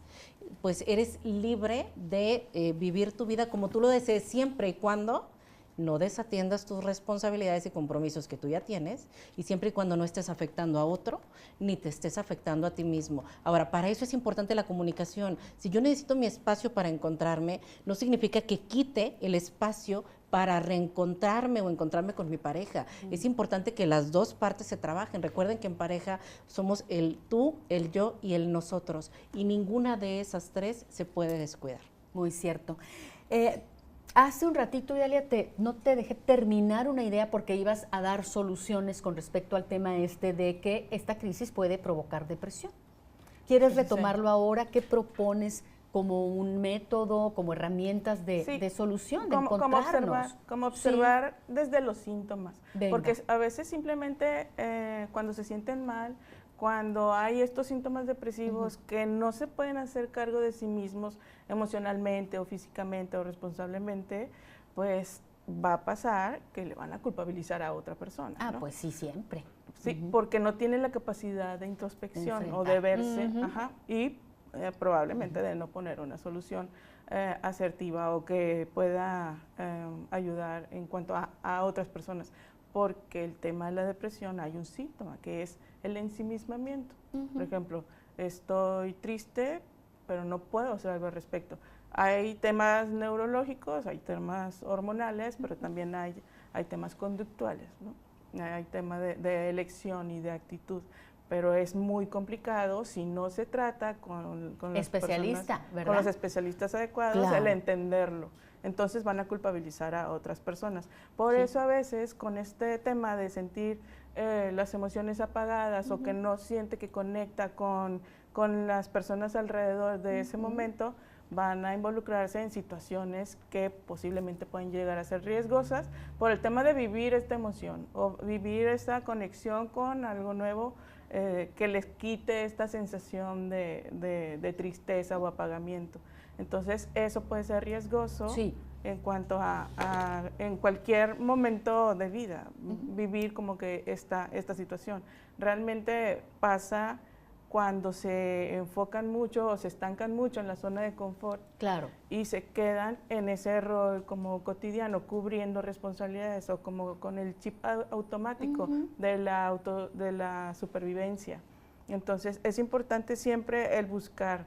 pues eres libre de vivir tu vida como tú lo desees, siempre y cuando no desatiendas tus responsabilidades y compromisos que tú ya tienes, y siempre y cuando no estés afectando a otro, ni te estés afectando a ti mismo. Ahora, para eso es importante la comunicación. Si yo necesito mi espacio para encontrarme, no significa que quite el espacio para reencontrarme o encontrarme con mi pareja. Es importante que las dos partes se trabajen. Recuerden que en pareja somos el tú, el yo y el nosotros, y ninguna de esas tres se puede descuidar. Muy cierto. Hace un ratito, Idalia, no te dejé terminar una idea porque ibas a dar soluciones con respecto al tema de que esta crisis puede provocar depresión. ¿Quieres retomarlo ahora? ¿Qué propones como un método, como herramientas de solución, de encontrarnos? Como observar desde los síntomas. Venga. Porque a veces simplemente cuando se sienten mal, cuando hay estos síntomas depresivos que no se pueden hacer cargo de sí mismos emocionalmente o físicamente o responsablemente, pues va a pasar que le van a culpabilizar a otra persona. ¿No? Pues sí, siempre. Sí, porque no tiene la capacidad de introspección o de verse, y probablemente de no poner una solución asertiva o que pueda ayudar en cuanto a otras personas. Porque el tema de la depresión hay un síntoma que es el ensimismamiento. Por ejemplo, estoy triste, pero no puedo hacer algo al respecto. Hay temas neurológicos, hay temas hormonales, pero también hay temas conductuales, ¿no? Hay temas de elección y de actitud. Pero es muy complicado si no se trata con las personas, ¿verdad? Con los especialistas adecuados, el entenderlo. Entonces van a culpabilizar a otras personas. Por eso a veces con este tema de sentir las emociones apagadas o que no siente que conecta con las personas alrededor de ese momento, van a involucrarse en situaciones que posiblemente pueden llegar a ser riesgosas por el tema de vivir esta emoción o vivir esta conexión con algo nuevo que les quite esta sensación de tristeza o apagamiento. Entonces, eso puede ser riesgoso en cuanto en cualquier momento de vida, vivir como que esta situación. Realmente pasa cuando se enfocan mucho o se estancan mucho en la zona de confort y se quedan en ese rol como cotidiano, cubriendo responsabilidades o como con el chip automático de la supervivencia. Entonces, es importante siempre el buscar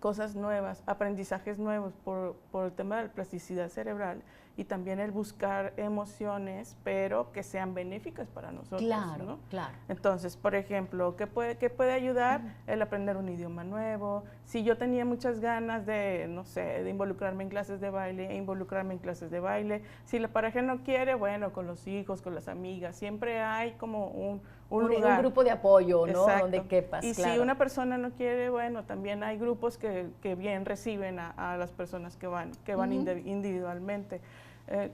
cosas nuevas, aprendizajes nuevos por el tema de la plasticidad cerebral y también el buscar emociones, pero que sean benéficas para nosotros. Claro, ¿no? claro. Entonces, por ejemplo, ¿qué puede ayudar? El aprender un idioma nuevo. Si yo tenía muchas ganas de, no sé, de involucrarme en clases de baile, involucrarme en clases de baile. Si la pareja no quiere, bueno, con los hijos, con las amigas, siempre hay como un lugar. Un grupo de apoyo, ¿no? Exacto. Donde quepas, y si una persona no quiere, bueno, también hay grupos que bien reciben a las personas que van individualmente.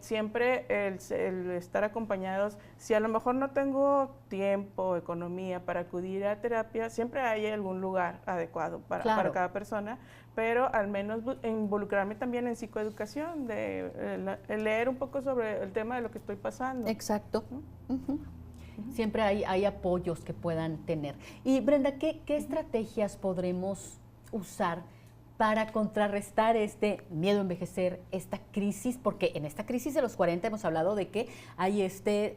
Siempre el estar acompañados, si a lo mejor no tengo tiempo, economía para acudir a terapia, siempre hay algún lugar adecuado para cada persona, pero al menos involucrarme también en psicoeducación, de leer un poco sobre el tema de lo que estoy pasando. Exacto. Siempre hay apoyos que puedan tener. Y Brenda, ¿qué estrategias podremos usar para contrarrestar este miedo a envejecer, esta crisis? Porque en esta crisis de los 40 hemos hablado de que hay este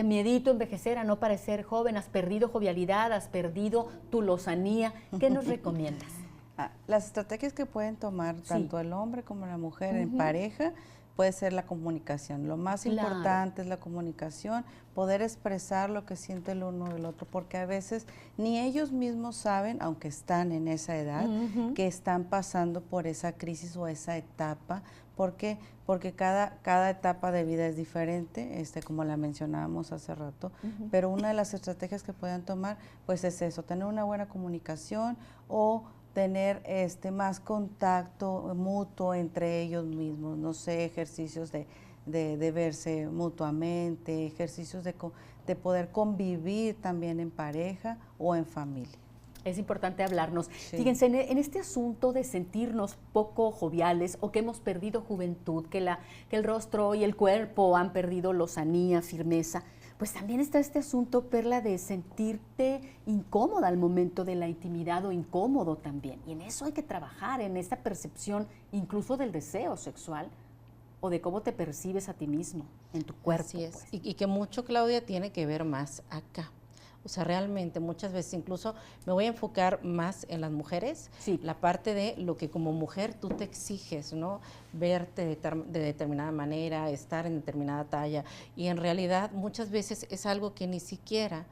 miedito a envejecer, a no parecer joven. Has perdido jovialidad, has perdido tu lozanía. ¿Qué nos recomiendas? Las estrategias que pueden tomar tanto el hombre como la mujer en pareja puede ser la comunicación. Lo más importante es la comunicación, poder expresar lo que siente el uno del otro, porque a veces ni ellos mismos saben, aunque están en esa edad, que están pasando por esa crisis o esa etapa. ¿Por qué? Porque cada etapa de vida es diferente, como la mencionábamos hace rato, pero una de las estrategias que puedan tomar, pues es eso, tener una buena comunicación o tener más contacto mutuo entre ellos mismos, no sé, ejercicios de verse mutuamente, ejercicios de poder convivir también en pareja o en familia. Es importante hablarnos. Fíjense, en este asunto de sentirnos poco joviales o que hemos perdido juventud, que el rostro y el cuerpo han perdido lozanía, firmeza, pues también está este asunto, Perla, de sentirte incómoda al momento de la intimidad o incómodo también. Y en eso hay que trabajar, en esta percepción incluso del deseo sexual o de cómo te percibes a ti mismo, en tu cuerpo. Así es. Pues. Y que mucho, Claudia, tiene que ver más acá. O sea, realmente muchas veces incluso me voy a enfocar más en las mujeres, la parte de lo que como mujer tú te exiges, ¿no? Verte de determinada manera, estar en determinada talla, y en realidad muchas veces es algo que ni siquiera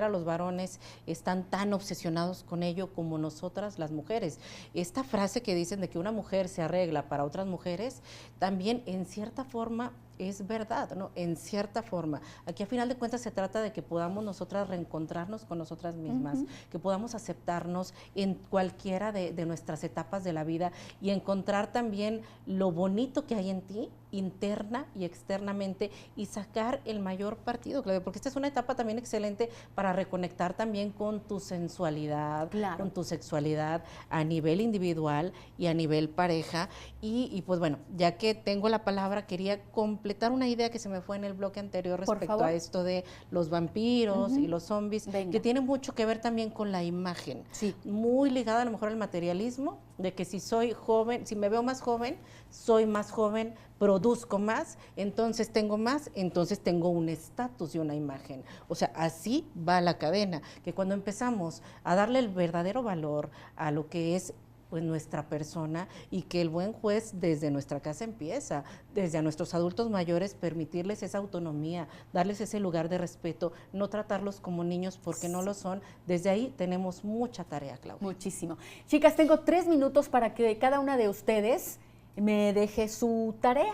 los varones están tan obsesionados con ello como nosotras las mujeres. Esta frase que dicen de que una mujer se arregla para otras mujeres, también en cierta forma es verdad, ¿no? En cierta forma. Aquí a final de cuentas se trata de que podamos nosotras reencontrarnos con nosotras mismas, que podamos aceptarnos en cualquiera de nuestras etapas de la vida y encontrar también lo bonito que hay en ti, interna y externamente, y sacar el mayor partido, Claudia, porque esta es una etapa también excelente para reconectar también con tu sensualidad, con tu sexualidad a nivel individual y a nivel pareja. Y pues bueno, ya que tengo la palabra, quería completar una idea que se me fue en el bloque anterior respecto a esto de los vampiros y los zombies, que tiene mucho que ver también con la imagen, muy ligada a lo mejor al materialismo, de que si soy joven, si me veo más joven, soy más joven, produzco más, entonces tengo más, entonces tengo un estatus y una imagen. O sea, así va la cadena, que cuando empezamos a darle el verdadero valor a lo que es pues nuestra persona, y que el buen juez desde nuestra casa empieza, desde a nuestros adultos mayores, permitirles esa autonomía, darles ese lugar de respeto, no tratarlos como niños porque no lo son. Desde ahí tenemos mucha tarea, Claudia. Muchísimo. Chicas, tengo 3 minutos para que cada una de ustedes me deje su tarea,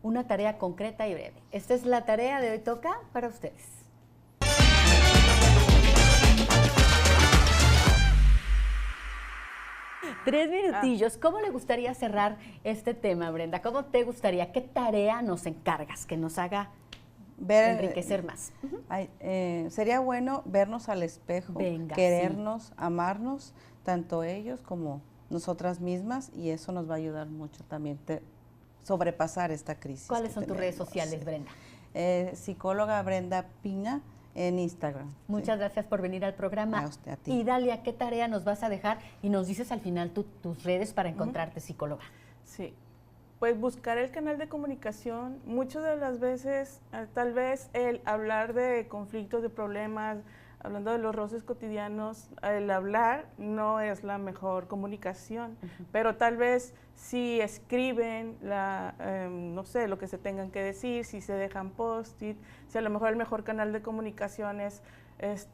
una tarea concreta y breve. Esta es la tarea de hoy, toca para ustedes. Tres minutillos. ¿Cómo le gustaría cerrar este tema, Brenda? ¿Cómo te gustaría? ¿Qué tarea nos encargas que nos haga enriquecer más? Sería bueno vernos al espejo, querernos, amarnos, tanto ellos como nosotras mismas, y eso nos va a ayudar mucho también sobrepasar esta crisis. ¿Cuáles son tus redes sociales, Brenda? Psicóloga Brenda Piña en Instagram. Muchas gracias por venir al programa. A usted, a ti. Y Dalia, ¿qué tarea nos vas a dejar? Y nos dices al final tus redes para encontrarte, psicóloga. Sí, pues buscar el canal de comunicación. Muchas de las veces, tal vez el hablar de conflictos, de problemas, hablando de los roces cotidianos, el hablar no es la mejor comunicación, pero tal vez si escriben, no sé, lo que se tengan que decir, si se dejan post-it, si a lo mejor el mejor canal de comunicación es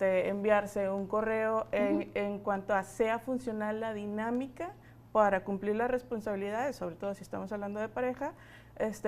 enviarse un correo en cuanto a sea funcional la dinámica para cumplir las responsabilidades, sobre todo si estamos hablando de pareja,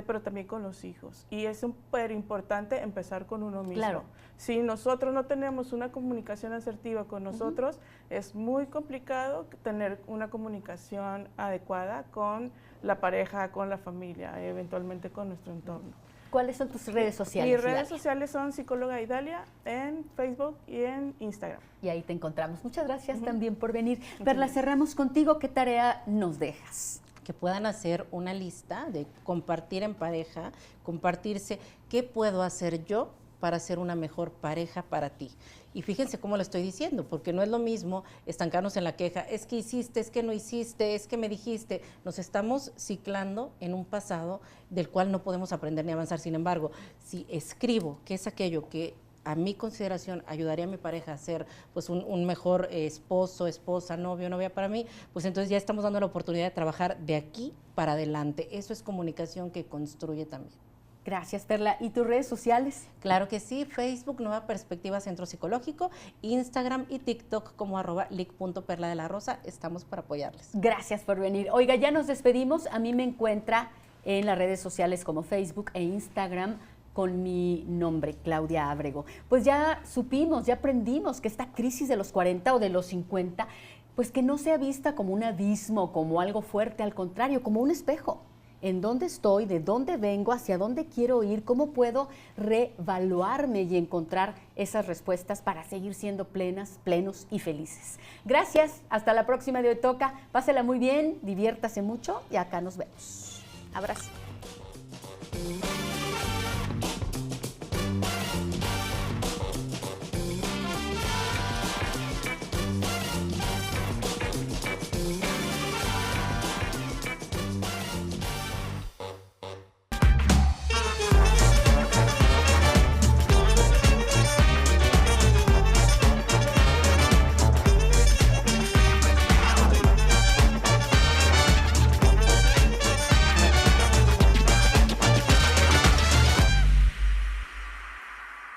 pero también con los hijos. Y es súper importante empezar con uno mismo. Claro. Si nosotros no tenemos una comunicación asertiva con nosotros, es muy complicado tener una comunicación adecuada con la pareja, con la familia, eventualmente con nuestro entorno. ¿Cuáles son tus redes sociales? Mis redes Idalia? sociales son psicóloga Idalia en Facebook y en Instagram. Y ahí te encontramos. Muchas gracias también por venir. Perla, cerramos contigo. ¿Qué tarea nos dejas? Que puedan hacer una lista de compartir en pareja, compartirse qué puedo hacer yo para ser una mejor pareja para ti. Y fíjense cómo lo estoy diciendo, porque no es lo mismo estancarnos en la queja, es que hiciste, es que no hiciste, es que me dijiste. Nos estamos ciclando en un pasado del cual no podemos aprender ni avanzar. Sin embargo, si escribo qué es aquello que a mi consideración ayudaría a mi pareja a ser pues un mejor esposo, esposa, novio, novia para mí, pues entonces ya estamos dando la oportunidad de trabajar de aquí para adelante. Eso es comunicación que construye también. Gracias, Perla. ¿Y tus redes sociales? Claro que sí, Facebook, Nueva Perspectiva Centro Psicológico, Instagram y TikTok como @lic.perladelarrosa. Estamos para apoyarles. Gracias por venir. Oiga, ya nos despedimos. A mí me encuentra en las redes sociales como Facebook e Instagram con mi nombre, Claudia Ábrego. Pues ya supimos, ya aprendimos que esta crisis de los 40 o de los 50, pues que no sea vista como un abismo, como algo fuerte, al contrario, como un espejo. ¿En dónde estoy? ¿De dónde vengo? ¿Hacia dónde quiero ir? ¿Cómo puedo reevaluarme y encontrar esas respuestas para seguir siendo plenas, plenos y felices? Gracias. Hasta la próxima de Hoy Toca. Pásela muy bien, diviértase mucho y acá nos vemos. Abrazo.